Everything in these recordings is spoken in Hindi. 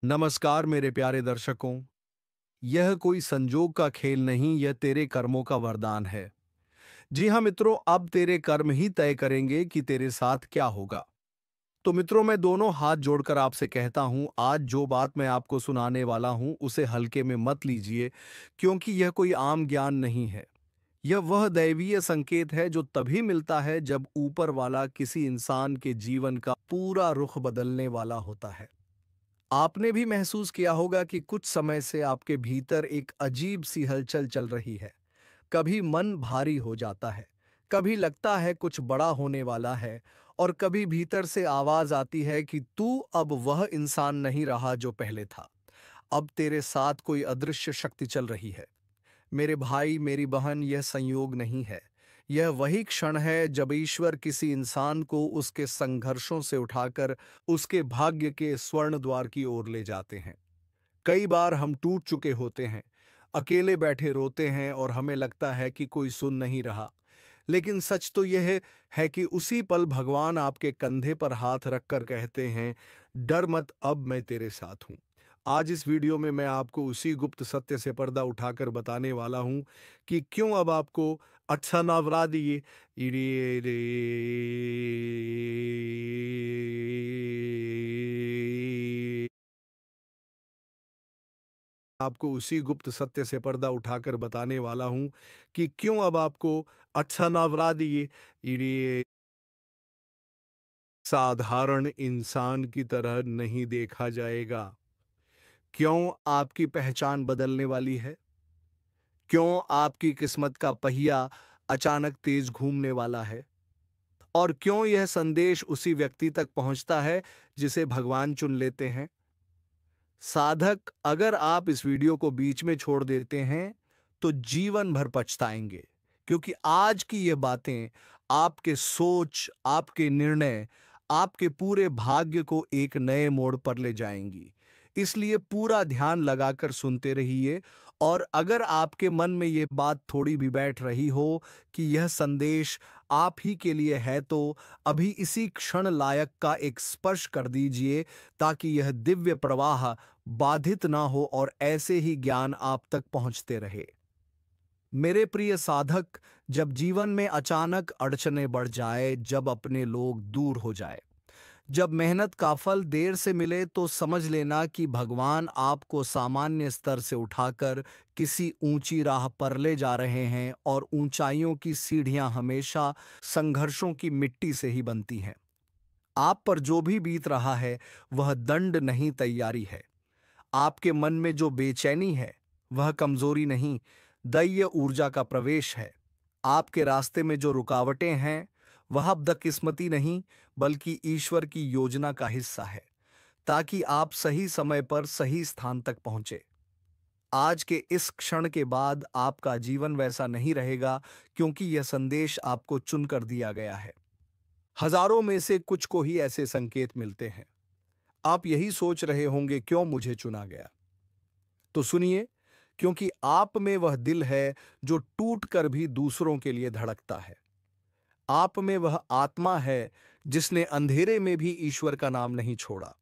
नमस्कार मेरे प्यारे दर्शकों। यह कोई संजोग का खेल नहीं, यह तेरे कर्मों का वरदान है। जी हाँ मित्रों, अब तेरे कर्म ही तय करेंगे कि तेरे साथ क्या होगा। तो मित्रों, मैं दोनों हाथ जोड़कर आपसे कहता हूँ, आज जो बात मैं आपको सुनाने वाला हूँ उसे हल्के में मत लीजिए, क्योंकि यह कोई आम ज्ञान नहीं है। यह वह दैवीय संकेत है जो तभी मिलता है जब ऊपर वाला किसी इंसान के जीवन का पूरा रुख बदलने वाला होता है। आपने भी महसूस किया होगा कि कुछ समय से आपके भीतर एक अजीब सी हलचल चल रही है। कभी मन भारी हो जाता है, कभी लगता है कुछ बड़ा होने वाला है, और कभी भीतर से आवाज आती है कि तू अब वह इंसान नहीं रहा जो पहले था। अब तेरे साथ कोई अदृश्य शक्ति चल रही है। मेरे भाई, मेरी बहन, यह संयोग नहीं है। यह वही क्षण है जब ईश्वर किसी इंसान को उसके संघर्षों से उठाकर उसके भाग्य के स्वर्ण द्वार की ओर ले जाते हैं। कई बार हम टूट चुके होते हैं, अकेले बैठे रोते हैं और हमें लगता है कि कोई सुन नहीं रहा। लेकिन सच तो यह है कि उसी पल भगवान आपके कंधे पर हाथ रखकर कहते हैं, डर मत, अब मैं तेरे साथ हूं। आज इस वीडियो में मैं आपको उसी गुप्त सत्य से पर्दा उठाकर बताने वाला हूं कि क्यों अब आपको अच्छा नवरा दिए आपको उसी गुप्त सत्य से पर्दा उठाकर बताने वाला हूं कि क्यों अब आपको अच्छा नवरा दिए साधारण इंसान की तरह नहीं देखा जाएगा। क्यों आपकी पहचान बदलने वाली है? क्यों आपकी किस्मत का पहिया अचानक तेज घूमने वाला है? और क्यों यह संदेश उसी व्यक्ति तक पहुंचता है जिसे भगवान चुन लेते हैं? साधक, अगर आप इस वीडियो को बीच में छोड़ देते हैं तो जीवन भर पछताएंगे, क्योंकि आज की ये बातें आपके सोच, आपके निर्णय, आपके पूरे भाग्य को एक नए मोड़ पर ले जाएंगी। इसलिए पूरा ध्यान लगाकर सुनते रहिए। और अगर आपके मन में ये बात थोड़ी भी बैठ रही हो कि यह संदेश आप ही के लिए है, तो अभी इसी क्षण लायक का एक स्पर्श कर दीजिए, ताकि यह दिव्य प्रवाह बाधित ना हो और ऐसे ही ज्ञान आप तक पहुंचते रहे। मेरे प्रिय साधक, जब जीवन में अचानक अड़चनें बढ़ जाए, जब अपने लोग दूर हो जाए, जब मेहनत का फल देर से मिले, तो समझ लेना कि भगवान आपको सामान्य स्तर से उठाकर किसी ऊंची राह पर ले जा रहे हैं, और ऊंचाइयों की सीढ़ियां हमेशा संघर्षों की मिट्टी से ही बनती हैं। आप पर जो भी बीत रहा है वह दंड नहीं, तैयारी है। आपके मन में जो बेचैनी है वह कमजोरी नहीं, दैवीय ऊर्जा का प्रवेश है। आपके रास्ते में जो रुकावटें हैं वह बदकिस्मती नहीं, बल्कि ईश्वर की योजना का हिस्सा है, ताकि आप सही समय पर सही स्थान तक पहुंचे। आज के इस क्षण के बाद आपका जीवन वैसा नहीं रहेगा, क्योंकि यह संदेश आपको चुनकर दिया गया है। हजारों में से कुछ को ही ऐसे संकेत मिलते हैं। आप यही सोच रहे होंगे, क्यों मुझे चुना गया? तो सुनिए, क्योंकि आप में वह दिल है जो टूट कर भी दूसरों के लिए धड़कता है। आप में वह आत्मा है जिसने अंधेरे में भी ईश्वर का नाम नहीं छोड़ा।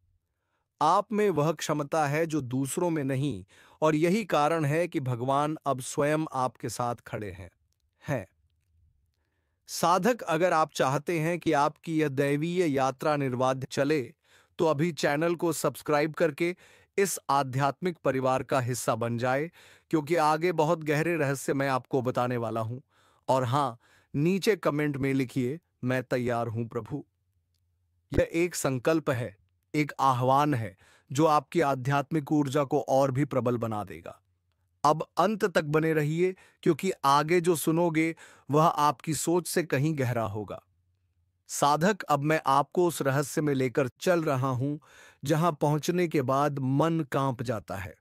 आप में वह क्षमता है जो दूसरों में नहीं, और यही कारण है कि भगवान अब स्वयं आपके साथ खड़े हैं। साधक, अगर आप चाहते हैं कि आपकी यह दैवीय यात्रा निर्बाध चले, तो अभी चैनल को सब्सक्राइब करके इस आध्यात्मिक परिवार का हिस्सा बन जाए, क्योंकि आगे बहुत गहरे रहस्य मैं आपको बताने वाला हूं। और हां, नीचे कमेंट में लिखिए, मैं तैयार हूं प्रभु। यह एक संकल्प है, एक आह्वान है जो आपकी आध्यात्मिक ऊर्जा को और भी प्रबल बना देगा। अब अंत तक बने रहिए, क्योंकि आगे जो सुनोगे वह आपकी सोच से कहीं गहरा होगा। साधक, अब मैं आपको उस रहस्य में लेकर चल रहा हूं जहां पहुंचने के बाद मन कांप जाता है,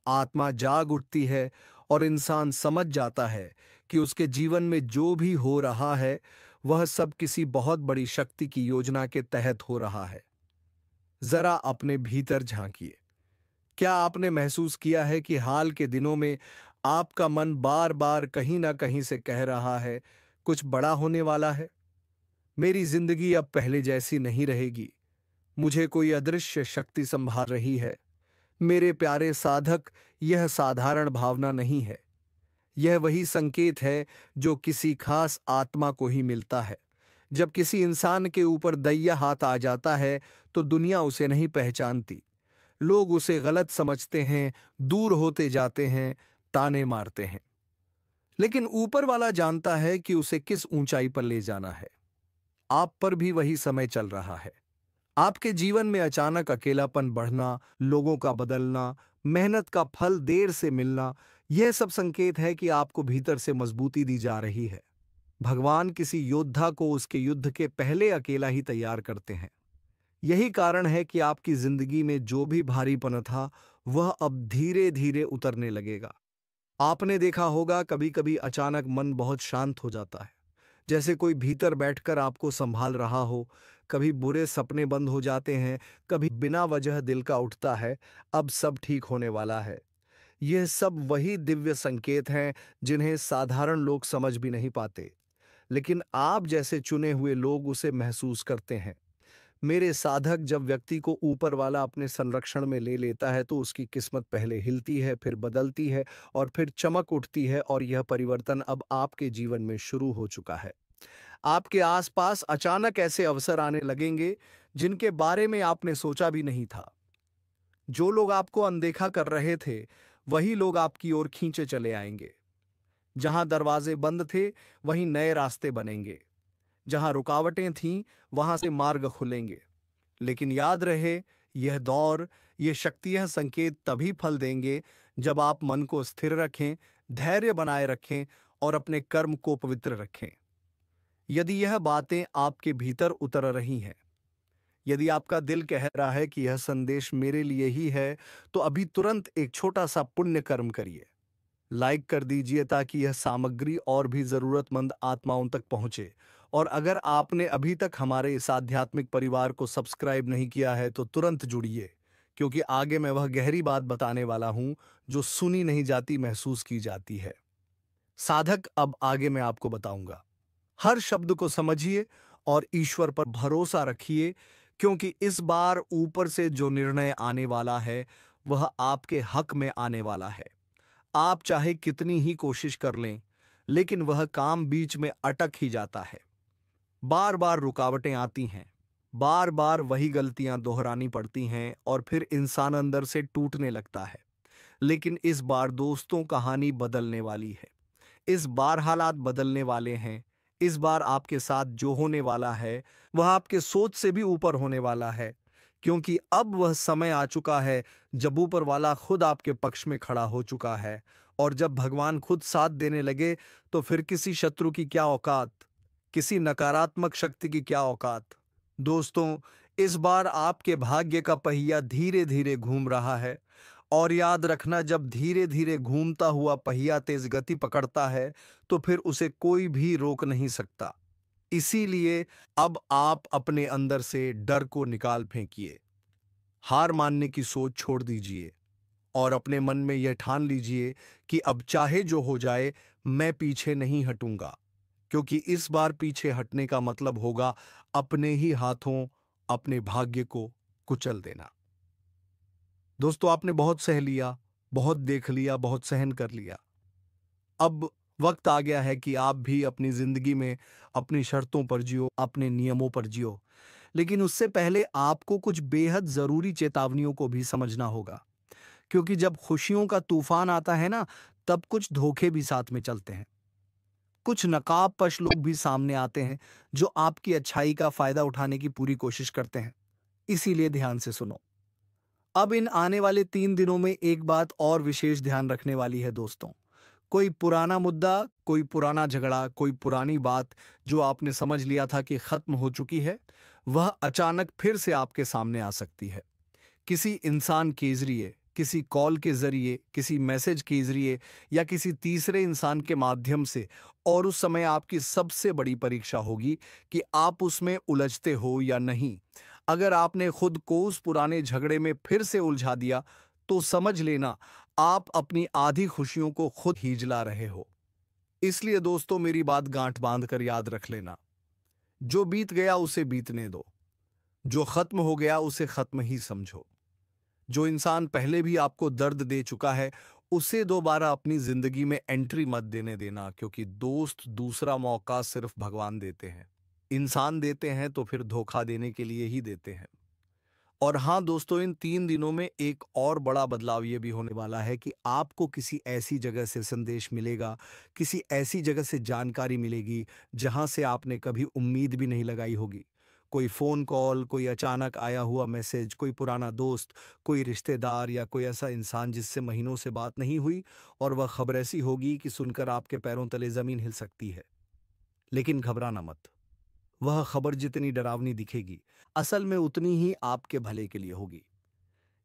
आत्मा जाग उठती है, और इंसान समझ जाता है कि उसके जीवन में जो भी हो रहा है वह सब किसी बहुत बड़ी शक्ति की योजना के तहत हो रहा है। जरा अपने भीतर झांकिए। क्या आपने महसूस किया है कि हाल के दिनों में आपका मन बार बार कहीं ना कहीं से कह रहा है, कुछ बड़ा होने वाला है, मेरी जिंदगी अब पहले जैसी नहीं रहेगी, मुझे कोई अदृश्य शक्ति संभाल रही है? मेरे प्यारे साधक, यह साधारण भावना नहीं है। यह वही संकेत है जो किसी खास आत्मा को ही मिलता है। जब किसी इंसान के ऊपर दैया हाथ आ जाता है तो दुनिया उसे नहीं पहचानती। लोग उसे गलत समझते हैं, दूर होते जाते हैं, ताने मारते हैं। लेकिन ऊपर वाला जानता है कि उसे किस ऊंचाई पर ले जाना है। आप पर भी वही समय चल रहा है। आपके जीवन में अचानक अकेलापन बढ़ना, लोगों का बदलना, मेहनत का फल देर से मिलना, यह सब संकेत है कि आपको भीतर से मजबूती दी जा रही है। भगवान किसी योद्धा को उसके युद्ध के पहले अकेला ही तैयार करते हैं। यही कारण है कि आपकी जिंदगी में जो भी भारीपन था, वह अब धीरे धीरे उतरने लगेगा। आपने देखा होगा, कभी कभी अचानक मन बहुत शांत हो जाता है, जैसे कोई भीतर बैठकर आपको संभाल रहा हो। कभी बुरे सपने बंद हो जाते हैं, कभी बिना वजह दिल का उठता है, अब सब ठीक होने वाला है। यह सब वही दिव्य संकेत हैं जिन्हें साधारण लोग समझ भी नहीं पाते, लेकिन आप जैसे चुने हुए लोग उसे महसूस करते हैं। मेरे साधक, जब व्यक्ति को ऊपर वाला अपने संरक्षण में ले लेता है तो उसकी किस्मत पहले हिलती है, फिर बदलती है और फिर चमक उठती है, और यह परिवर्तन अब आपके जीवन में शुरू हो चुका है। आपके आसपास अचानक ऐसे अवसर आने लगेंगे जिनके बारे में आपने सोचा भी नहीं था। जो लोग आपको अनदेखा कर रहे थे, वही लोग आपकी ओर खींचे चले आएंगे। जहां दरवाजे बंद थे, वहीं नए रास्ते बनेंगे। जहां रुकावटें थीं, वहां से मार्ग खुलेंगे। लेकिन याद रहे, यह दौर, ये शक्तियां संकेत तभी फल देंगे जब आप मन को स्थिर रखें, धैर्य बनाए रखें और अपने कर्म को पवित्र रखें। यदि यह बातें आपके भीतर उतर रही हैं, यदि आपका दिल कह रहा है कि यह संदेश मेरे लिए ही है, तो अभी तुरंत एक छोटा सा पुण्य कर्म करिए। लाइक कर दीजिए ताकि यह सामग्री और भी जरूरतमंद आत्माओं तक पहुंचे। और अगर आपने अभी तक हमारे इस आध्यात्मिक परिवार को सब्सक्राइब नहीं किया है तो तुरंत जुड़िए, क्योंकि आगे मैं वह गहरी बात बताने वाला हूं जो सुनी नहीं जाती, महसूस की जाती है। साधक, अब आगे मैं आपको बताऊंगा। हर शब्द को समझिए और ईश्वर पर भरोसा रखिए, क्योंकि इस बार ऊपर से जो निर्णय आने वाला है वह आपके हक में आने वाला है। आप चाहे कितनी ही कोशिश कर लें, लेकिन वह काम बीच में अटक ही जाता है। बार बार रुकावटें आती हैं, बार बार वही गलतियां दोहरानी पड़ती हैं और फिर इंसान अंदर से टूटने लगता है। लेकिन इस बार दोस्तों, कहानी बदलने वाली है। इस बार हालात बदलने वाले हैं। इस बार आपके साथ जो होने वाला है वह आपके सोच से भी ऊपर होने वाला है, क्योंकि अब वह समय आ चुका है जब ऊपर वाला खुद आपके पक्ष में खड़ा हो चुका है। और जब भगवान खुद साथ देने लगे तो फिर किसी शत्रु की क्या औकात, किसी नकारात्मक शक्ति की क्या औकात। दोस्तों, इस बार आपके भाग्य का पहिया धीरे धीरे घूम रहा है, और याद रखना, जब धीरे धीरे घूमता हुआ पहिया तेज गति पकड़ता है तो फिर उसे कोई भी रोक नहीं सकता। इसीलिए अब आप अपने अंदर से डर को निकाल फेंकिए, हार मानने की सोच छोड़ दीजिए और अपने मन में यह ठान लीजिए कि अब चाहे जो हो जाए, मैं पीछे नहीं हटूंगा, क्योंकि इस बार पीछे हटने का मतलब होगा अपने ही हाथों अपने भाग्य को कुचल देना। दोस्तों, आपने बहुत सह लिया, बहुत देख लिया, बहुत सहन कर लिया। अब वक्त आ गया है कि आप भी अपनी जिंदगी में अपनी शर्तों पर जियो, अपने नियमों पर जियो। लेकिन उससे पहले आपको कुछ बेहद जरूरी चेतावनियों को भी समझना होगा, क्योंकि जब खुशियों का तूफान आता है ना, तब कुछ धोखे भी साथ में चलते हैं। कुछ नकाबपोश लोग भी सामने आते हैं जो आपकी अच्छाई का फायदा उठाने की पूरी कोशिश करते हैं। इसीलिए ध्यान से सुनो। अब इन आने वाले 3 दिनों में एक बात और विशेष ध्यान रखने वाली है दोस्तों। कोई पुराना मुद्दा, कोई पुराना झगड़ा, कोई पुरानी बात जो आपने समझ लिया था कि खत्म हो चुकी है, वह अचानक फिर से आपके सामने आ सकती है। किसी इंसान के जरिए, किसी कॉल के जरिए, किसी मैसेज के जरिए या किसी तीसरे इंसान के माध्यम से। और उस समय आपकी सबसे बड़ी परीक्षा होगी कि आप उसमें उलझते हो या नहीं। अगर आपने खुद को उस पुराने झगड़े में फिर से उलझा दिया तो समझ लेना, आप अपनी आधी खुशियों को खुद ही जला रहे हो। इसलिए दोस्तों, मेरी बात गांठ बांध कर याद रख लेना, जो बीत गया उसे बीतने दो, जो खत्म हो गया उसे खत्म ही समझो। जो इंसान पहले भी आपको दर्द दे चुका है, उसे दोबारा अपनी जिंदगी में एंट्री मत देने देना, क्योंकि दोस्त दूसरा मौका सिर्फ भगवान देते हैं। इंसान देते हैं तो फिर धोखा देने के लिए ही देते हैं। और हाँ दोस्तों, इन 3 दिनों में एक और बड़ा बदलाव ये भी होने वाला है कि आपको किसी ऐसी जगह से संदेश मिलेगा, किसी ऐसी जगह से जानकारी मिलेगी जहां से आपने कभी उम्मीद भी नहीं लगाई होगी। कोई फोन कॉल, कोई अचानक आया हुआ मैसेज, कोई पुराना दोस्त, कोई रिश्तेदार या कोई ऐसा इंसान जिससे महीनों से बात नहीं हुई, और वह खबर ऐसी होगी कि सुनकर आपके पैरों तले जमीन हिल सकती है। लेकिन घबराना मत, वह खबर जितनी डरावनी दिखेगी, असल में उतनी ही आपके भले के लिए होगी।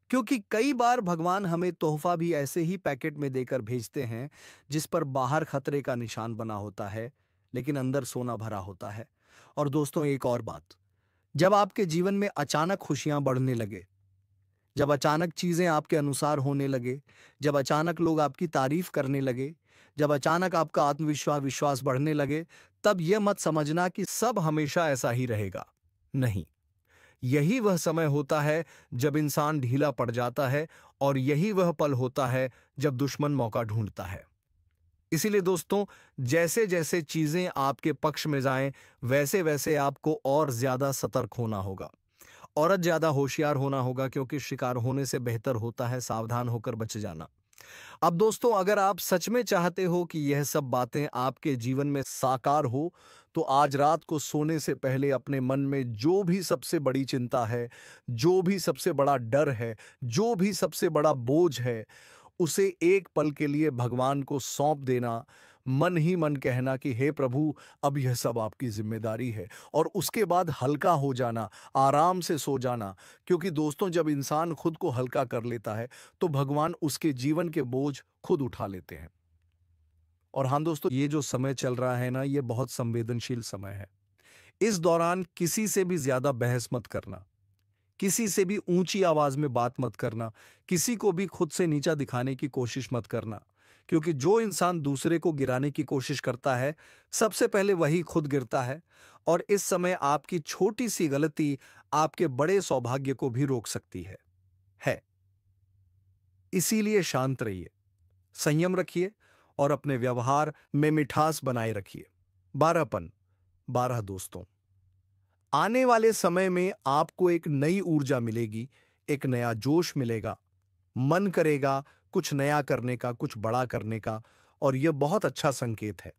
क्योंकि कई बार भगवान हमें तोहफा भी ऐसे ही पैकेट में देकर भेजते हैं जिस पर बाहर खतरे का निशान बना होता है, लेकिन अंदर सोना भरा होता है। और दोस्तों, एक और बात, जब आपके जीवन में अचानक खुशियां बढ़ने लगे, जब अचानक चीजें आपके अनुसार होने लगे, जब अचानक लोग आपकी तारीफ करने लगे, जब अचानक आपका आत्मविश्वास विश्वास बढ़ने लगे, तब यह मत समझना कि सब हमेशा ऐसा ही रहेगा। नहीं, यही वह समय होता है जब इंसान ढीला पड़ जाता है, और यही वह पल होता है जब दुश्मन मौका ढूंढता है। इसीलिए दोस्तों, जैसे जैसे चीजें आपके पक्ष में जाएं, वैसे वैसे आपको और ज्यादा सतर्क होना होगा, और ज्यादा होशियार होना होगा, क्योंकि शिकार होने से बेहतर होता है सावधान होकर बच जाना। अब दोस्तों, अगर आप सच में चाहते हो कि यह सब बातें आपके जीवन में साकार हो, तो आज रात को सोने से पहले अपने मन में जो भी सबसे बड़ी चिंता है, जो भी सबसे बड़ा डर है, जो भी सबसे बड़ा बोझ है, उसे एक पल के लिए भगवान को सौंप देना। मन ही मन कहना कि हे प्रभु, अब यह सब आपकी जिम्मेदारी है, और उसके बाद हल्का हो जाना, आराम से सो जाना। क्योंकि दोस्तों, जब इंसान खुद को हल्का कर लेता है तो भगवान उसके जीवन के बोझ खुद उठा लेते हैं। और हाँ दोस्तों, ये जो समय चल रहा है ना, ये बहुत संवेदनशील समय है। इस दौरान किसी से भी ज्यादा बहस मत करना, किसी से भी ऊंची आवाज में बात मत करना, किसी को भी खुद से नीचा दिखाने की कोशिश मत करना। क्योंकि जो इंसान दूसरे को गिराने की कोशिश करता है, सबसे पहले वही खुद गिरता है। और इस समय आपकी छोटी सी गलती आपके बड़े सौभाग्य को भी रोक सकती है। इसीलिए शांत रहिए, संयम रखिए, और अपने व्यवहार में मिठास बनाए रखिए। 12पन 12 दोस्तों, आने वाले समय में आपको एक नई ऊर्जा मिलेगी, एक नया जोश मिलेगा, मन करेगा कुछ नया करने का, कुछ बड़ा करने का, और यह बहुत अच्छा संकेत है।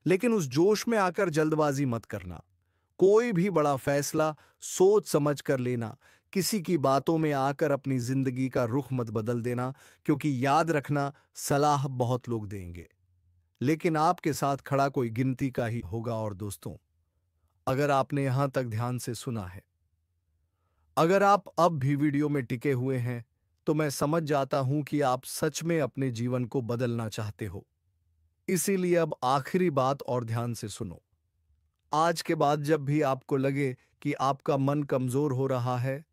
लेकिन उस जोश में आकर जल्दबाजी मत करना। कोई भी बड़ा फैसला सोच समझ कर लेना। किसी की बातों में आकर अपनी जिंदगी का रुख मत बदल देना, क्योंकि याद रखना, सलाह बहुत लोग देंगे, लेकिन आपके साथ खड़ा कोई गिनती का ही होगा। और दोस्तों, अगर आपने यहां तक ध्यान से सुना है, अगर आप अब भी वीडियो में टिके हुए हैं, तो मैं समझ जाता हूं कि आप सच में अपने जीवन को बदलना चाहते हो। इसीलिए अब आखिरी बात और ध्यान से सुनो। आज के बाद जब भी आपको लगे कि आपका मन कमजोर हो रहा है,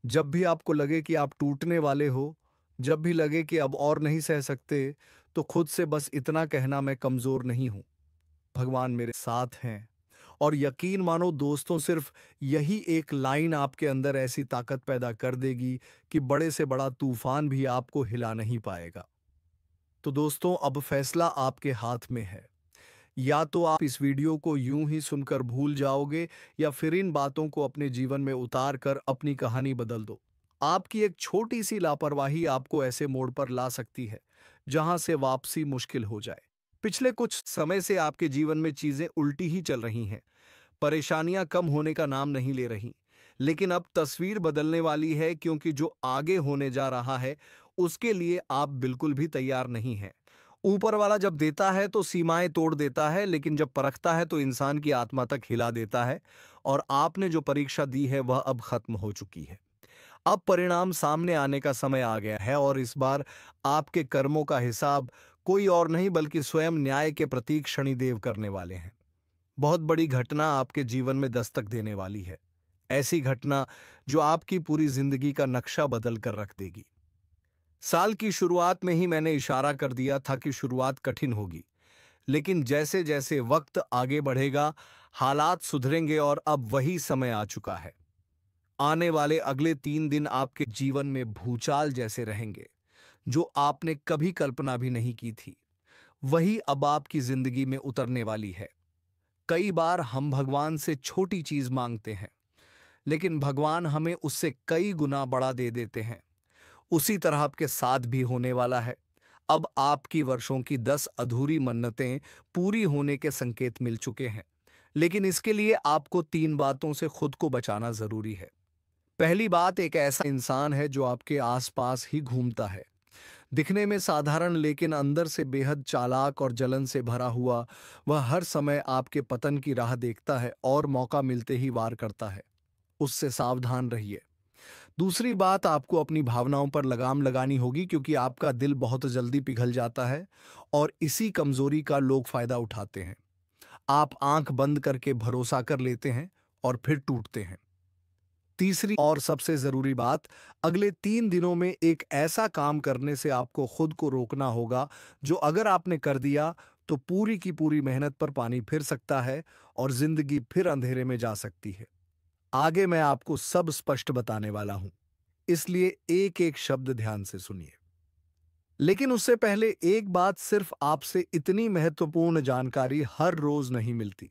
जब भी आपको लगे कि आप टूटने वाले हो, जब भी लगे कि अब और नहीं सह सकते, तो खुद से बस इतना कहना, मैं कमजोर नहीं हूं, भगवान मेरे साथ हैं। और यकीन मानो दोस्तों, सिर्फ यही एक लाइन आपके अंदर ऐसी ताकत पैदा कर देगी कि बड़े से बड़ा तूफान भी आपको हिला नहीं पाएगा। तो दोस्तों, अब फैसला आपके हाथ में है। या तो आप इस वीडियो को यूं ही सुनकर भूल जाओगे, या फिर इन बातों को अपने जीवन में उतार कर अपनी कहानी बदल दो। आपकी एक छोटी सी लापरवाही आपको ऐसे मोड़ पर ला सकती है जहां से वापसी मुश्किल हो जाए। पिछले कुछ समय से आपके जीवन में चीजें उल्टी ही चल रही हैं, परेशानियां कम होने का नाम नहीं ले रही। लेकिन अब तस्वीर बदलने वाली है, क्योंकि जो आगे होने जा रहा है उसके लिए आप बिल्कुल भी तैयार नहीं हैं। ऊपर वाला जब देता है तो सीमाएं तोड़ देता है, लेकिन जब परखता है तो इंसान की आत्मा तक हिला देता है। और आपने जो परीक्षा दी है वह अब खत्म हो चुकी है। अब परिणाम सामने आने का समय आ गया है, और इस बार आपके कर्मों का हिसाब कोई और नहीं बल्कि स्वयं न्याय के प्रतीक शनिदेव करने वाले हैं। बहुत बड़ी घटना आपके जीवन में दस्तक देने वाली है, ऐसी घटना जो आपकी पूरी जिंदगी का नक्शा बदल कर रख देगी। साल की शुरुआत में ही मैंने इशारा कर दिया था कि शुरुआत कठिन होगी, लेकिन जैसे जैसे वक्त आगे बढ़ेगा, हालात सुधरेंगे, और अब वही समय आ चुका है। आने वाले अगले 3 दिन आपके जीवन में भूचाल जैसे रहेंगे, जो आपने कभी कल्पना भी नहीं की थी वही अब आपकी जिंदगी में उतरने वाली है। कई बार हम भगवान से छोटी चीज मांगते हैं, लेकिन भगवान हमें उससे कई गुना बड़ा दे देते हैं। उसी तरह आपके साथ भी होने वाला है। अब आपकी वर्षों की 10 अधूरी मन्नतें पूरी होने के संकेत मिल चुके हैं, लेकिन इसके लिए आपको 3 बातों से खुद को बचाना जरूरी है। पहली बात, एक ऐसा इंसान है जो आपके आसपास ही घूमता है, दिखने में साधारण लेकिन अंदर से बेहद चालाक और जलन से भरा हुआ। वह हर समय आपके पतन की राह देखता है और मौका मिलते ही वार करता है। उससे सावधान रहिए। दूसरी बात, आपको अपनी भावनाओं पर लगाम लगानी होगी, क्योंकि आपका दिल बहुत जल्दी पिघल जाता है और इसी कमजोरी का लोग फायदा उठाते हैं। आप आंख बंद करके भरोसा कर लेते हैं और फिर टूटते हैं। तीसरी और सबसे जरूरी बात, अगले 3 दिनों में एक ऐसा काम करने से आपको खुद को रोकना होगा जो अगर आपने कर दिया तो पूरी की पूरी मेहनत पर पानी फिर सकता है और जिंदगी फिर अंधेरे में जा सकती है। आगे मैं आपको सब स्पष्ट बताने वाला हूं, इसलिए एक एक शब्द ध्यान से सुनिए। लेकिन उससे पहले एक बात, सिर्फ आपसे इतनी महत्वपूर्ण जानकारी हर रोज नहीं मिलती,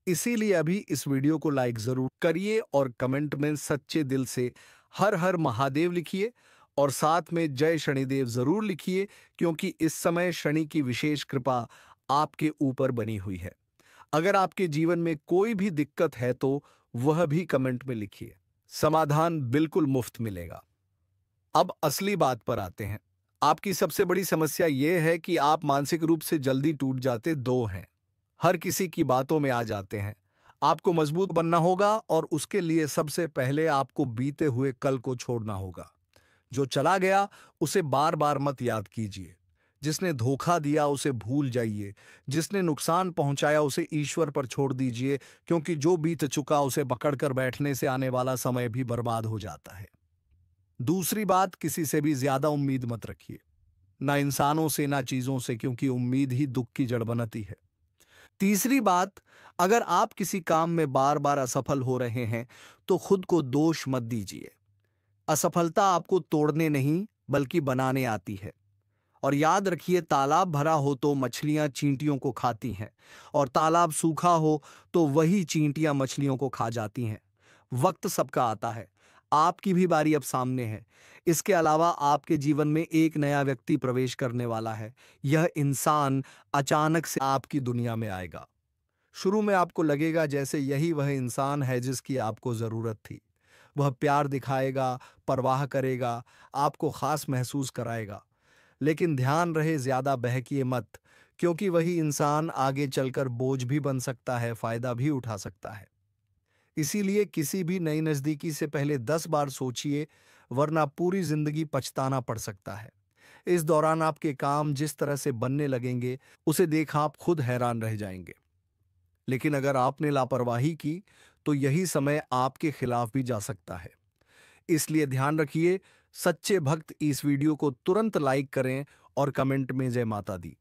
इसीलिए अभी इस वीडियो को लाइक जरूर करिए और कमेंट में सच्चे दिल से हर हर महादेव लिखिए और साथ में जय शनिदेव जरूर लिखिए, क्योंकि इस समय शनि की विशेष कृपा आपके ऊपर बनी हुई है। अगर आपके जीवन में कोई भी दिक्कत है तो वह भी कमेंट में लिखिए, समाधान बिल्कुल मुफ्त मिलेगा। अब असली बात पर आते हैं। आपकी सबसे बड़ी समस्या यह है कि आप मानसिक रूप से जल्दी टूट जाते दो हैं, हर किसी की बातों में आ जाते हैं। आपको मजबूत बनना होगा और उसके लिए सबसे पहले आपको बीते हुए कल को छोड़ना होगा। जो चला गया उसे बार बार मत याद कीजिए। जिसने धोखा दिया उसे भूल जाइए। जिसने नुकसान पहुंचाया उसे ईश्वर पर छोड़ दीजिए, क्योंकि जो बीत चुका उसे पकड़कर बैठने से आने वाला समय भी बर्बाद हो जाता है। दूसरी बात, किसी से भी ज्यादा उम्मीद मत रखिए, ना इंसानों से ना चीजों से, क्योंकि उम्मीद ही दुख की जड़ बनती है। तीसरी बात, अगर आप किसी काम में बार बार असफल हो रहे हैं तो खुद को दोष मत दीजिए। असफलता आपको तोड़ने नहीं बल्कि बनाने आती है। और याद रखिए, तालाब भरा हो तो मछलियां चींटियों को खाती हैं, और तालाब सूखा हो तो वही चींटियां मछलियों को खा जाती हैं। वक्त सबका आता है, आपकी भी बारी अब सामने है। इसके अलावा आपके जीवन में एक नया व्यक्ति प्रवेश करने वाला है। यह इंसान अचानक से आपकी दुनिया में आएगा। शुरू में आपको लगेगा जैसे यही वह इंसान है जिसकी आपको जरूरत थी। वह प्यार दिखाएगा, परवाह करेगा, आपको खास महसूस कराएगा। लेकिन ध्यान रहे, ज्यादा बहकिए मत, क्योंकि वही इंसान आगे चलकर बोझ भी बन सकता है, फायदा भी उठा सकता है। इसीलिए किसी भी नई नजदीकी से पहले 10 बार सोचिए, वरना पूरी जिंदगी पछताना पड़ सकता है। इस दौरान आपके काम जिस तरह से बनने लगेंगे उसे देख आप खुद हैरान रह जाएंगे। लेकिन अगर आपने लापरवाही की तो यही समय आपके खिलाफ भी जा सकता है। इसलिए ध्यान रखिए। सच्चे भक्त इस वीडियो को तुरंत लाइक करें और कमेंट में जय माता दी,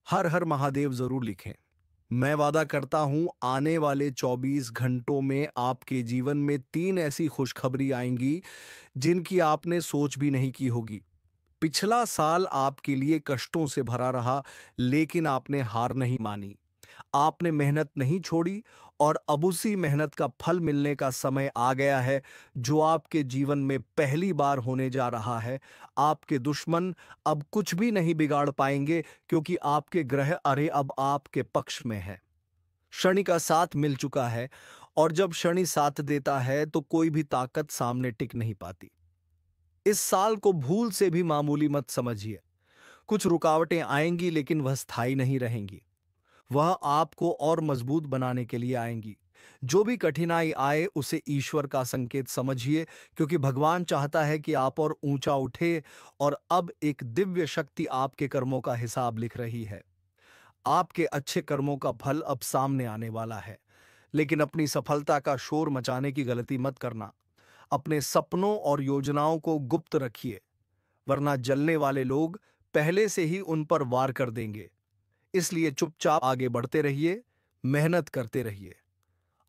हर हर महादेव जरूर लिखें। मैं वादा करता हूं, आने वाले 24 घंटों में आपके जीवन में 3 ऐसी खुशखबरी आएंगी जिनकी आपने सोच भी नहीं की होगी। पिछला साल आपके लिए कष्टों से भरा रहा, लेकिन आपने हार नहीं मानी, आपने मेहनत नहीं छोड़ी, और अब उसी मेहनत का फल मिलने का समय आ गया है, जो आपके जीवन में पहली बार होने जा रहा है। आपके दुश्मन अब कुछ भी नहीं बिगाड़ पाएंगे, क्योंकि आपके ग्रह अरे अब आपके पक्ष में है। शनि का साथ मिल चुका है, और जब शनि साथ देता है तो कोई भी ताकत सामने टिक नहीं पाती। इस साल को भूल से भी मामूली मत समझिए। कुछ रुकावटें आएंगी, लेकिन वह स्थायी नहीं रहेंगी। वह आपको और मजबूत बनाने के लिए आएंगी। जो भी कठिनाई आए उसे ईश्वर का संकेत समझिए, क्योंकि भगवान चाहता है कि आप और ऊंचा उठे, और अब एक दिव्य शक्ति आपके कर्मों का हिसाब लिख रही है। आपके अच्छे कर्मों का फल अब सामने आने वाला है। लेकिन अपनी सफलता का शोर मचाने की गलती मत करना। अपने सपनों और योजनाओं को गुप्त रखिए, वरना जलने वाले लोग पहले से ही उन पर वार कर देंगे। इसलिए चुपचाप आगे बढ़ते रहिए, मेहनत करते रहिए।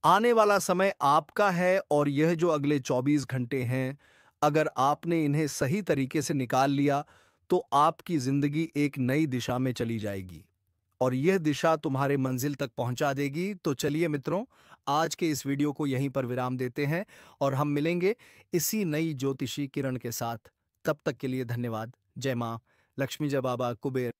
आने वाला समय आपका है और यह जो अगले 24 घंटे हैं, अगर आपने इन्हें सही तरीके से निकाल लिया, तो आपकी ज़िंदगी एक नई दिशा में चली जाएगी और यह दिशा तुम्हारे मंजिल तक पहुंचा देगी। तो चलिए मित्रों, आज के इस वीडियो को यहीं पर विराम देते हैं और हम मिलेंगे इसी नई ज्योतिषी किरण के साथ। तब तक के लिए धन्यवाद। जय माँ लक्ष्मी, जय बाबा कुबेर।